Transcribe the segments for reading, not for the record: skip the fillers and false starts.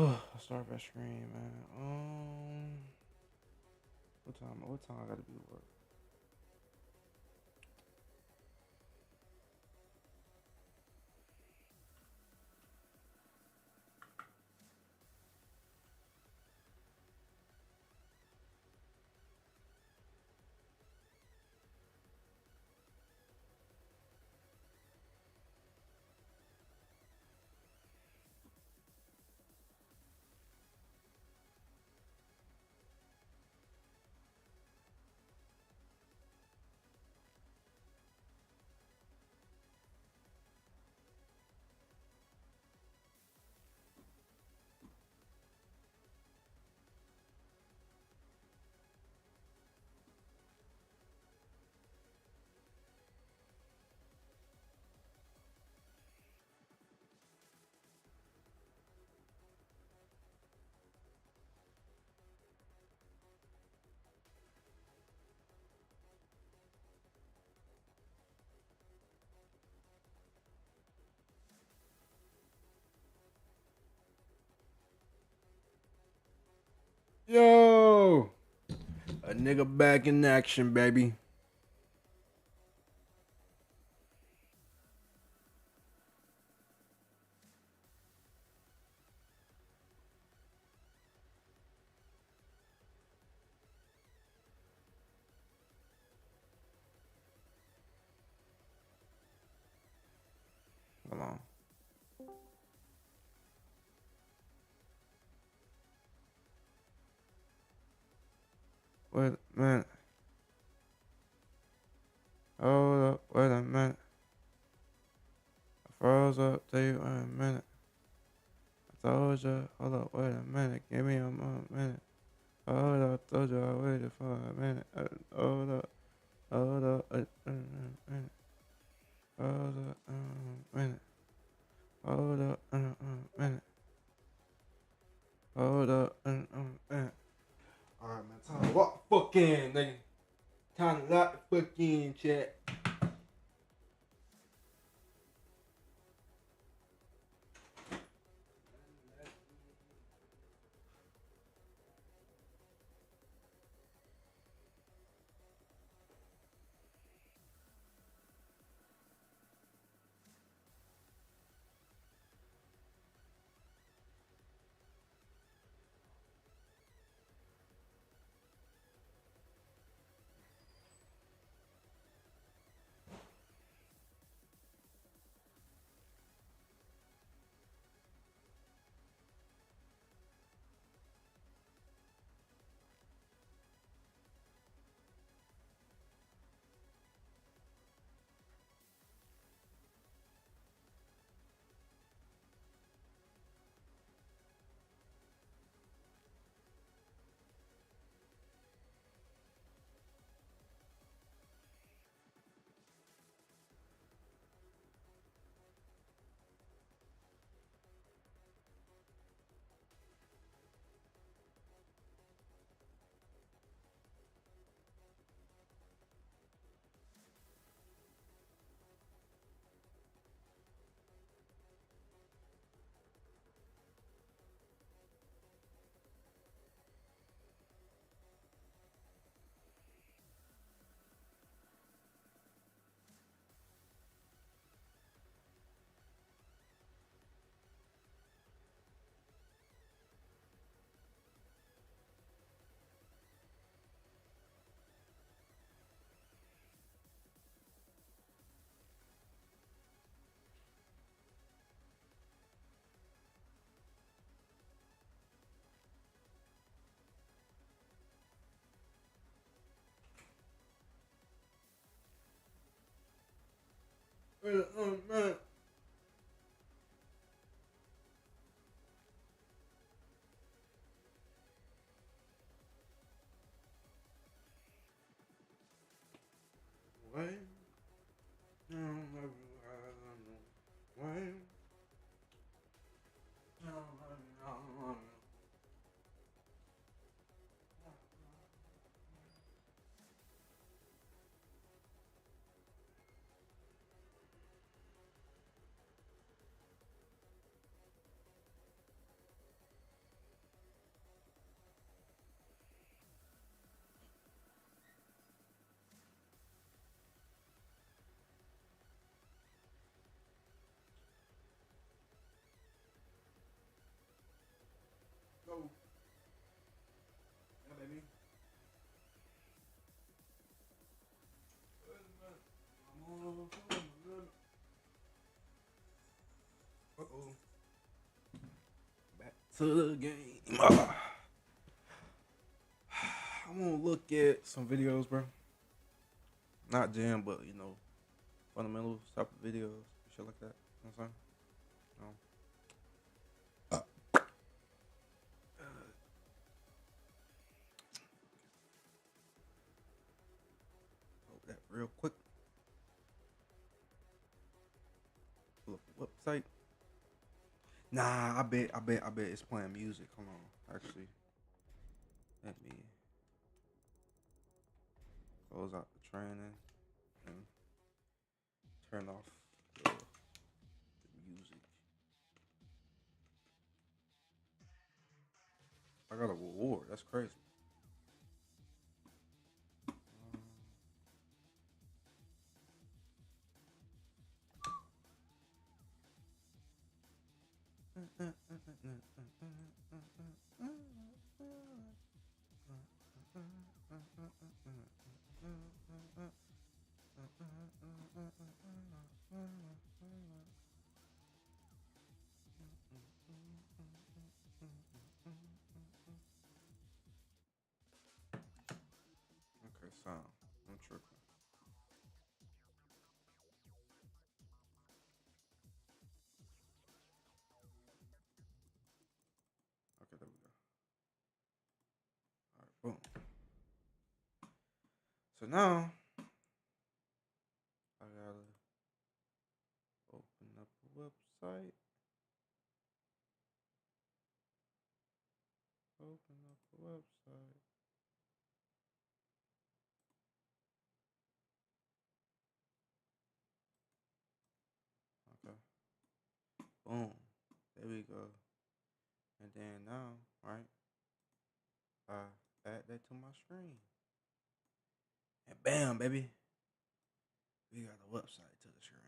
Starfest stream, man. What time? What time I gotta be to work? Yo, a nigga back in action, baby. Hold on. Wait a minute. Hold up. Wait a minute. I froze up. Tell you in a minute. I told you. Hold up. Wait a minute. Give me a minute. Hold up. Told you I waited for a minute. Hold up. Hold up. A minute. Hold up. A minute. Hold up. A minute. Hold up. A minute. Alright, man. Time to walk the fuck in, nigga. Time to lock the fuck in, chat. Wait a minute. Wait. Wait. to the game. I'm gonna look at some videos, bro. Not jam, but fundamental type of videos, shit like that. You know what I'm saying? Hold that real quick. Pull up the website. Nah, I bet it's playing music. Hold on, actually, let me close out the training and turn off the music. I got a reward. That's crazy. Okay, sound. I'm tripping. Okay, there we go. All right, boom. So now I gotta open up the website. Open up the website. Okay. Boom. There we go. And then now, right, I add that to my screen. And bam, baby. We got a website to the screen.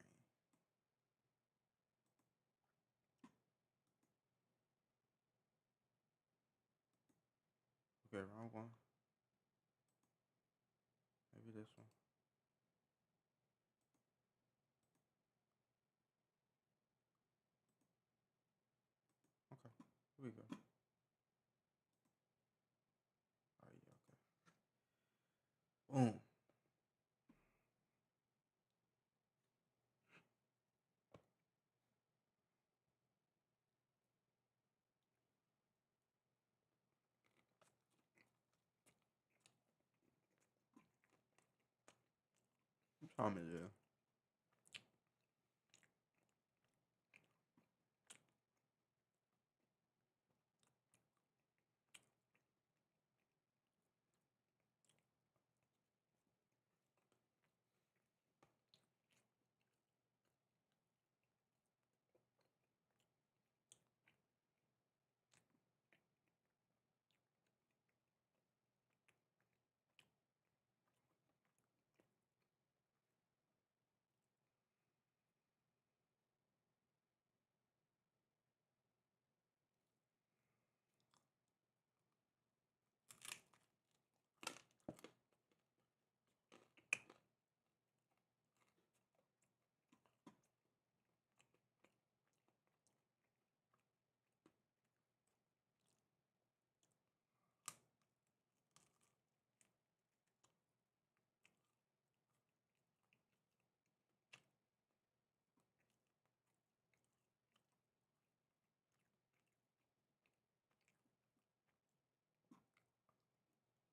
Okay, wrong one. Maybe this one. Okay. Here we go. Oh yeah, okay. Boom. What time is it?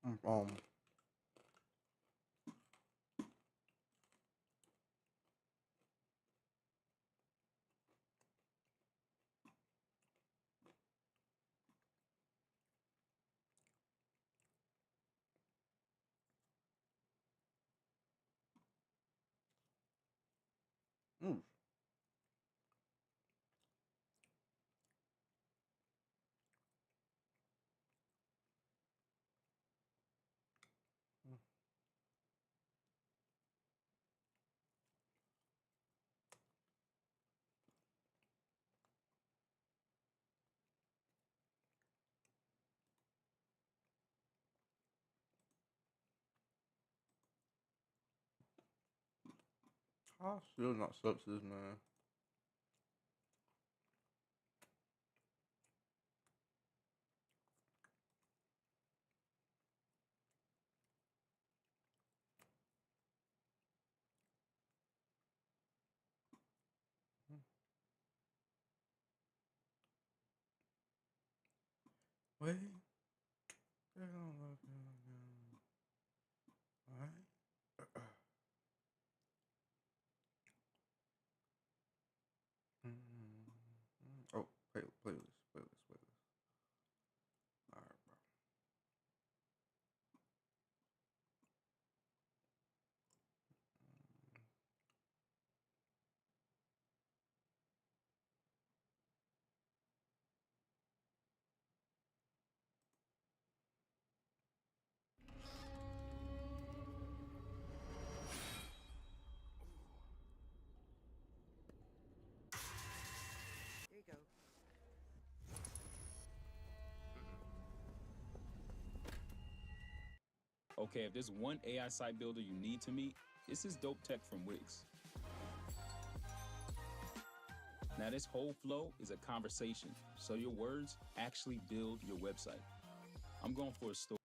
Mm, mm. I still not substance, man. Wait. They don't love you. Alright. Oh, playlist. Alright, bro. There you go. Okay, if there's one AI site builder you need to meet, it's this dope tech from Wix. Now, this whole flow is a conversation, so your words actually build your website. I'm going for a story.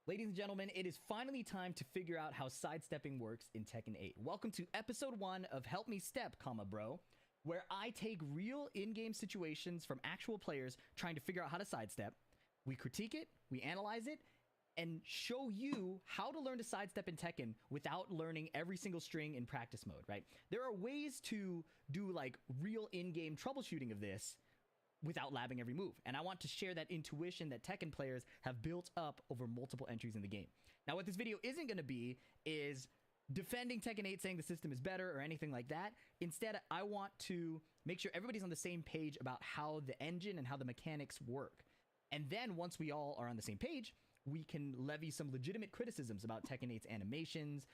Ladies and gentlemen, it is finally time to figure out how sidestepping works in Tekken 8. Welcome to episode 1 of Help Me Step, bro, where I take real in-game situations from actual players trying to figure out how to sidestep. We critique it, we analyze it, and show you how to learn to sidestep in Tekken without learning every single string in practice mode, right? There are ways to do like real in-game troubleshooting of this without labbing every move. And I want to share that intuition that Tekken players have built up over multiple entries in the game. Now, what this video isn't going to be is defending Tekken 8 saying the system is better or anything like that. Instead, I want to make sure everybody's on the same page about how the engine and how the mechanics work. And then once we all are on the same page, we can levy some legitimate criticisms about Tekken 8's animations,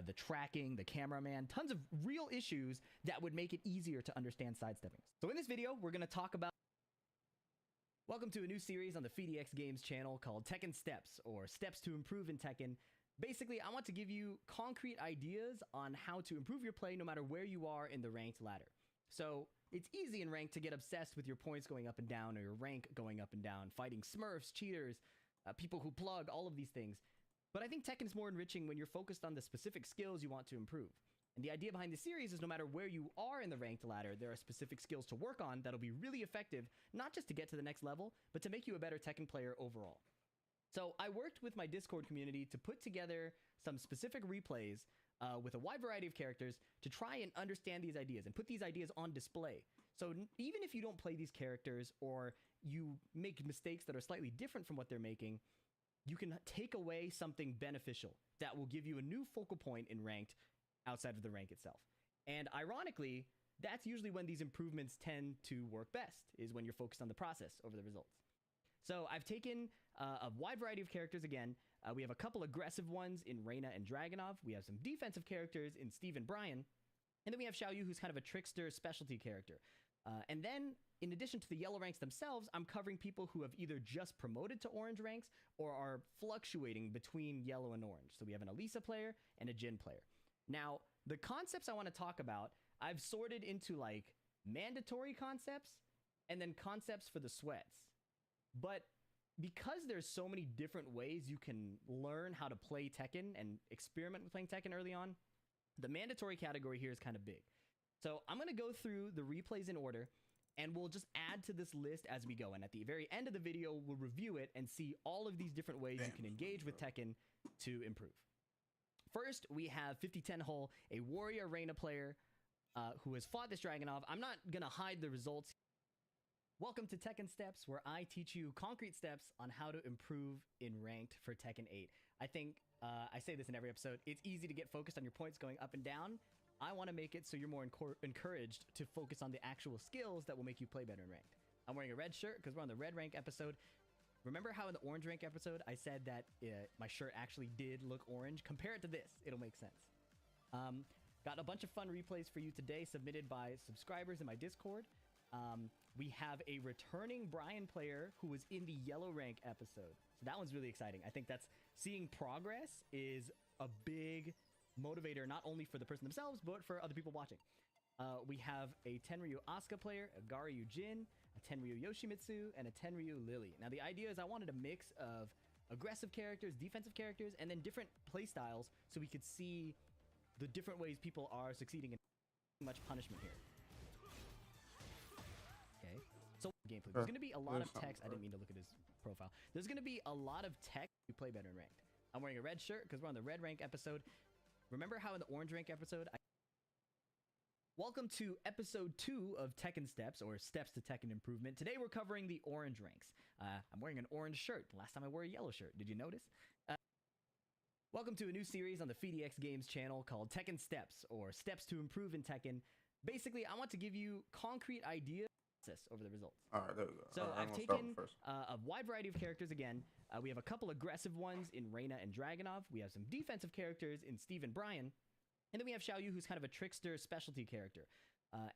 the tracking, the cameraman, tons of real issues that would make it easier to understand sidestepping. So in this video, we're going to talk about... Welcome to a new series on the FDX Games channel called Tekken Steps, or Steps to Improve in Tekken. Basically, I want to give you concrete ideas on how to improve your play no matter where you are in the ranked ladder. So it's easy in ranked to get obsessed with your points going up and down, or your rank going up and down, fighting smurfs, cheaters, people who plug, all of these things. But I think Tekken is more enriching when you're focused on the specific skills you want to improve. And the idea behind the series is no matter where you are in the ranked ladder, there are specific skills to work on that'll be really effective, not just to get to the next level, but to make you a better Tekken player overall. So I worked with my Discord community to put together some specific replays with a wide variety of characters to try and understand these ideas and put these ideas on display. So even if you don't play these characters or you make mistakes that are slightly different from what they're making, you can take away something beneficial that will give you a new focal point in ranked outside of the rank itself. And ironically, that's usually when these improvements tend to work best, is when you're focused on the process over the results. So I've taken a wide variety of characters again. We have a couple aggressive ones in Reina and Dragunov. We have some defensive characters in Steve and Brian. And then we have Xiaoyu, who's kind of a trickster specialty character. And then, in addition to the yellow ranks themselves, I'm covering people who have either just promoted to orange ranks or are fluctuating between yellow and orange. So we have an Elisa player and a Jin player. Now, the concepts I want to talk about, I've sorted into like mandatory concepts and then concepts for the sweats. But because there's so many different ways you can learn how to play Tekken and experiment with playing Tekken early on, the mandatory category here is kind of big. So I'm going to go through the replays in order, and we'll just add to this list as we go. And at the very end of the video, we'll review it and see all of these different ways you can engage with Tekken to improve. First, we have 5010 Hull, a warrior Reina player who has fought this Dragunov. I'm not going to hide the results. Welcome to Tekken Steps, where I teach you concrete steps on how to improve in ranked for Tekken 8. I think, I say this in every episode, it's easy to get focused on your points going up and down. I want to make it so you're more encouraged to focus on the actual skills that will make you play better in ranked. I'm wearing a red shirt because we're on the red rank episode. Remember how in the orange rank episode, I said that my shirt actually did look orange? Compare it to this. It'll make sense. Got a bunch of fun replays for you today submitted by subscribers in my Discord. We have a returning Brian player who was in the yellow rank episode. So that one's really exciting. I think that's seeing progress is a big motivator, not only for the person themselves, but for other people watching. We have a Tenryu Asuka player, a Garyu Jin, a Tenryu Yoshimitsu, and a Tenryu Lily. Now, the idea is I wanted a mix of aggressive characters, defensive characters, and then different playstyles so we could see the different ways people are succeeding in much punishment here. Okay, so gameplay. Sure. There's going to be a lot There's of something text. I for didn't mean to look at his profile. There's going to be a lot of text. You play better in ranked. I'm wearing a red shirt because we're on the red rank episode. Remember how in the orange rank episode, Welcome to episode 2 of Tekken Steps, or Steps to Tekken Improvement. Today we're covering the orange ranks. I'm wearing an orange shirt. Last time I wore a yellow shirt. Did you notice? Welcome to a new series on the FDX Games channel called Tekken Steps, or Steps to Improve in Tekken. Basically, I want to give you concrete ideas over the results. All right, there we go. So All right, I've I'm gonna start taken with first. a wide variety of characters again. We have a couple aggressive ones in Reina and Dragunov. We have some defensive characters in Steve and Brian. And then we have Xiaoyu, who's kind of a trickster specialty character.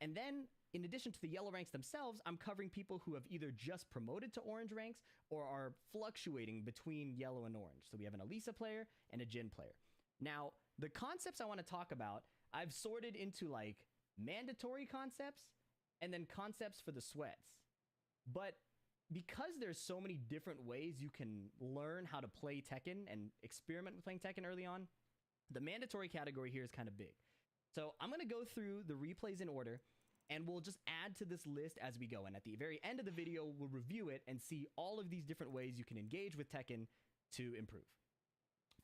And then, in addition to the yellow ranks themselves, I'm covering people who have either just promoted to orange ranks or are fluctuating between yellow and orange. So we have an Elisa player and a Jin player. Now, the concepts I want to talk about, I've sorted into like mandatory concepts and then concepts for the sweats. But because there's so many different ways you can learn how to play Tekken and experiment with playing Tekken early on, the mandatory category here is kind of big. So I'm going to go through the replays in order, and we'll just add to this list as we go. And at the very end of the video, we'll review it and see all of these different ways you can engage with Tekken to improve.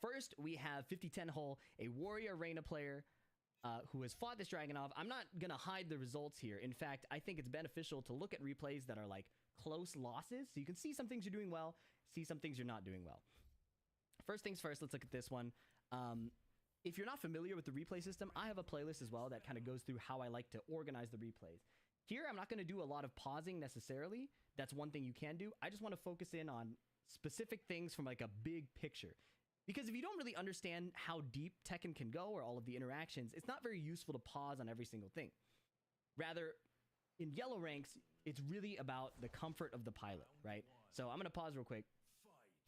First, we have 5010 Hull, a Warrior Reina player who has fought this Dragunov. I'm not going to hide the results here. In fact, I think it's beneficial to look at replays that are like close losses, so you can see some things you're doing well, see some things you're not doing well. First things first, let's look at this one. If you're not familiar with the replay system, I have a playlist as well that kind of goes through how I like to organize the replays. Here, I'm not going to do a lot of pausing necessarily. That's one thing you can do. I just want to focus in on specific things from like a big picture. Because if you don't really understand how deep Tekken can go or all of the interactions, it's not very useful to pause on every single thing. Rather, in yellow ranks, it's really about the comfort of the pilot, right? So I'm going to pause real quick.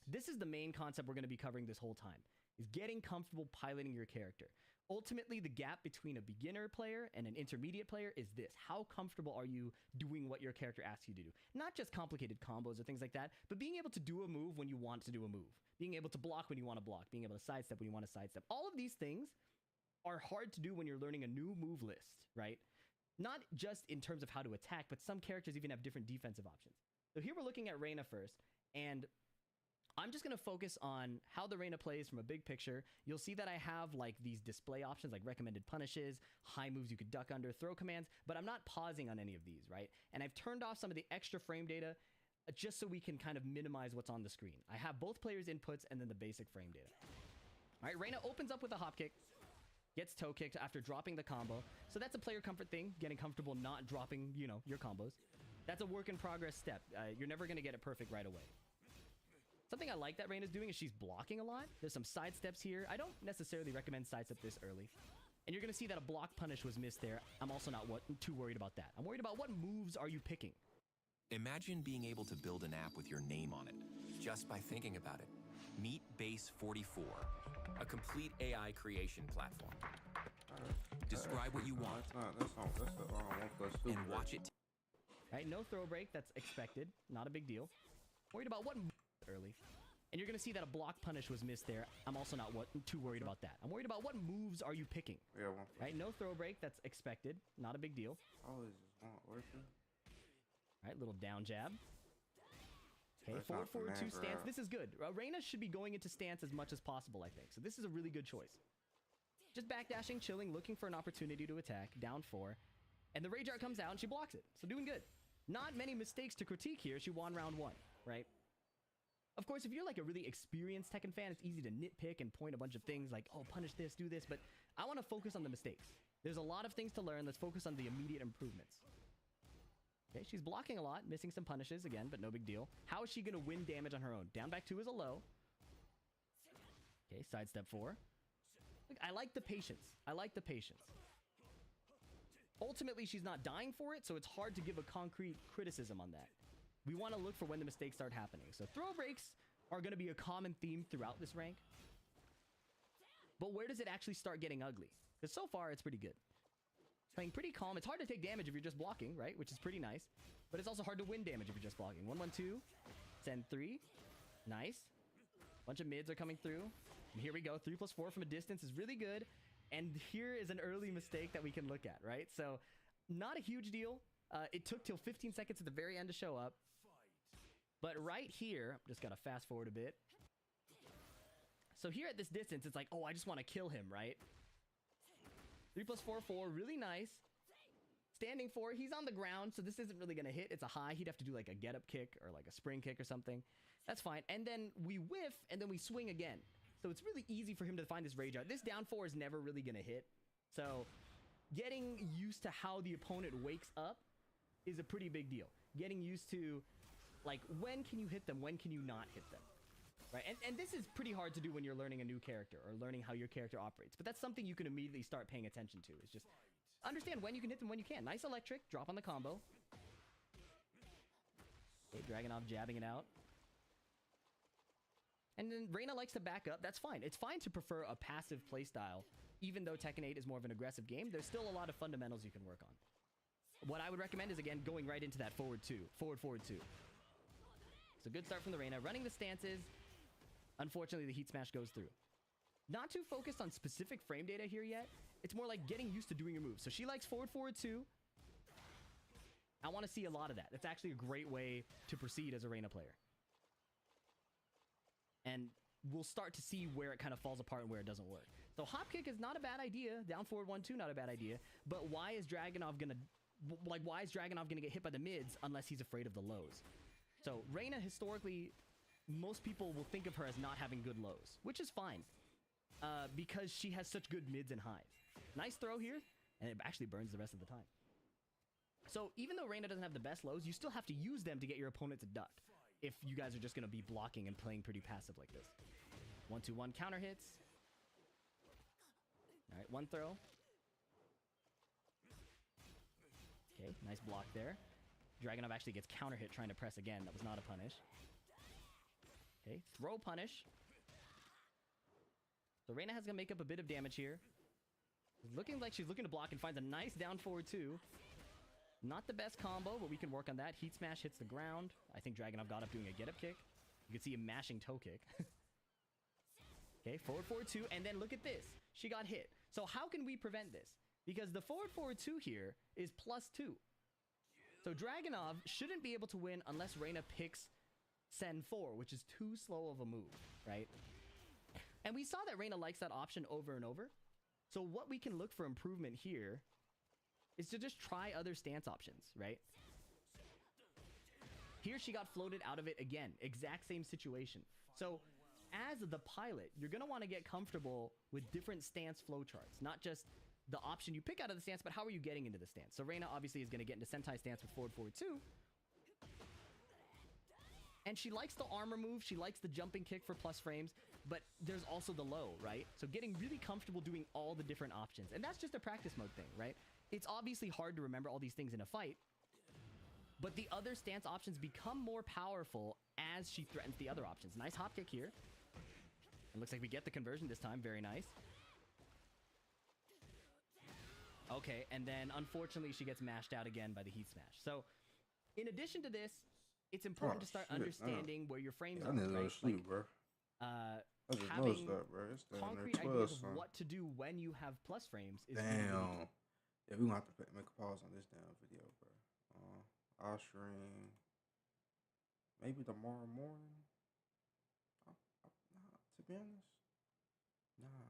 This is the main concept we're going to be covering this whole time, is getting comfortable piloting your character. Ultimately, the gap between a beginner player and an intermediate player is this. How comfortable are you doing what your character asks you to do? Not just complicated combos or things like that, but being able to do a move when you want to do a move. Being able to block when you want to block. Being able to sidestep when you want to sidestep. All of these things are hard to do when you're learning a new move list, right? Not just in terms of how to attack, but some characters even have different defensive options. So here we're looking at Reina first, and I'm just going to focus on how the Reina plays from a big picture. You'll see that I have like these display options like recommended punishes, high moves you could duck under, throw commands, but I'm not pausing on any of these, right? And I've turned off some of the extra frame data just so we can kind of minimize what's on the screen. I have both players' inputs and then the basic frame data. All right, Reina opens up with a hop kick, gets toe kicked after dropping the combo. So that's a player comfort thing, getting comfortable not dropping, you know, your combos. That's a work in progress step. You're never going to get it perfect right away. Something I like that Reina's doing is she's blocking a lot. There's some side steps here. I don't necessarily recommend sidestep this early. And you're going to see that a block punish was missed there. I'm also not too worried about that. I'm worried about what moves are you picking. Imagine being able to build an app with your name on it, just by thinking about it. Meet Base 44, a complete AI creation platform. Describe what you want That's not 1+2. and watch it. Right, no throw break. That's expected. Not a big deal. Worried about what early. And you're going to see that a block punish was missed there. I'm also not too worried about that. I'm worried about what moves are you picking. Yeah, 1+2. Right, no throw break. That's expected. Not a big deal. Always just not working. Right, little down jab. Okay, That's forward, not forward, two command stance. grab. This is good. Reina should be going into stance as much as possible, I think. So this is a really good choice. Just backdashing, chilling, looking for an opportunity to attack. Down 4. And the rage art comes out and she blocks it. So doing good. Not many mistakes to critique here. She won round 1, right? Of course, if you're like a really experienced Tekken fan, it's easy to nitpick and point a bunch of things like, oh, punish this, do this. But I want to focus on the mistakes. There's a lot of things to learn. Let's focus on the immediate improvements. Okay, she's blocking a lot, missing some punishes again, but no big deal. How is she going to win damage on her own? Down back 2 is a low. Okay, sidestep 4. Look, I like the patience. I like the patience. Ultimately, she's not dying for it, so it's hard to give a concrete criticism on that. We want to look for when the mistakes start happening. So throw breaks are going to be a common theme throughout this rank. But where does it actually start getting ugly? Because so far, it's pretty good. Playing pretty calm. It's hard to take damage if you're just blocking, right? Which is pretty nice. But it's also hard to win damage if you're just blocking. 1, 1, 2. Send 3. Nice. Bunch of mids are coming through. And here we go. 3 + 4 from a distance is really good. And here is an early mistake that we can look at, right? So not a huge deal. It took till 15 seconds at the very end to show up. But right here, I'm just gonna fast forward a bit. So here at this distance, it's like, oh, I just want to kill him, right? 3 + 4, 4, really nice. Standing 4, he's on the ground, so this isn't really gonna hit. It's a high. He'd have to do like a get-up kick or like a spring kick or something. That's fine. And then we whiff, and then we swing again. So it's really easy for him to find this rage out. This down 4 is never really gonna hit. So getting used to how the opponent wakes up is a pretty big deal. Getting used to, like, when can you hit them? When can you not hit them? Right? And this is pretty hard to do when you're learning a new character or learning how your character operates. But that's something you can immediately start paying attention to. Is just understand when you can hit them, when you can. Nice electric. Drop on the combo. Okay, Dragunov jabbing it out. And then Reina likes to back up. That's fine. It's fine to prefer a passive playstyle. Even though Tekken 8 is more of an aggressive game, there's still a lot of fundamentals you can work on. What I would recommend is, again, going right into that forward 2. Forward 2. So good start from the Reina. Running the stances. Unfortunately, the heat smash goes through. Not too focused on specific frame data here yet. It's more like getting used to doing your moves. So she likes forward 2. I want to see a lot of that. It's actually a great way to proceed as a Reina player. And we'll start to see where it kind of falls apart and where it doesn't work. So hop kick is not a bad idea. Down forward 1-2, not a bad idea. But why is Dragunov gonna get hit by the mids unless he's afraid of the lows? So Reina, historically, most people will think of her as not having good lows, which is fine, because she has such good mids and highs. Nice throw here, and it actually burns the rest of the time. So even though Reina doesn't have the best lows, you still have to use them to get your opponent to duck, if you guys are just going to be blocking and playing pretty passive like this. 1-2-1 counter hits. All right, one throw. Okay, nice block there. Dragunov actually gets counter hit trying to press again. That was not a punish. Okay, throw punish. So Reina has to make up a bit of damage here. Looking like she's looking to block and finds a nice down forward 2. Not the best combo, but we can work on that. Heat smash hits the ground. I think Dragunov got up doing a get-up kick. You can see him mashing toe kick. Okay, forward 2, and then look at this. She got hit. So how can we prevent this? Because the forward 2 here is +2. So Dragunov shouldn't be able to win unless Reina picks Sen 4, which is too slow of a move, right? And we saw that Reina likes that option over and over. So what we can look for improvement here is to just try other stance options, right? Here she got floated out of it again. Exact same situation. So as the pilot, you're going to want to get comfortable with different stance flowcharts. Not just the option you pick out of the stance, but how are you getting into the stance? So Reina obviously is going to get into Sentai stance with forward 2. And she likes the armor move. She likes the jumping kick for plus frames. But there's also the low, right? So getting really comfortable doing all the different options. And that's just a practice mode thing, right? It's obviously hard to remember all these things in a fight. But the other stance options become more powerful as she threatens the other options. Nice hop kick here. It looks like we get the conversion this time. Very nice. Okay, and then unfortunately she gets mashed out again by the heat smash. So in addition to this, it's important to start understanding where your frames are. I need to go to sleep, bro. I just noticed that, bro. It's concrete ideas of what to do when you have plus frames is really damn. Yeah, we gonna have to make a pause on this damn video, bro. I'll stream maybe tomorrow morning. Nah, to be honest, nah.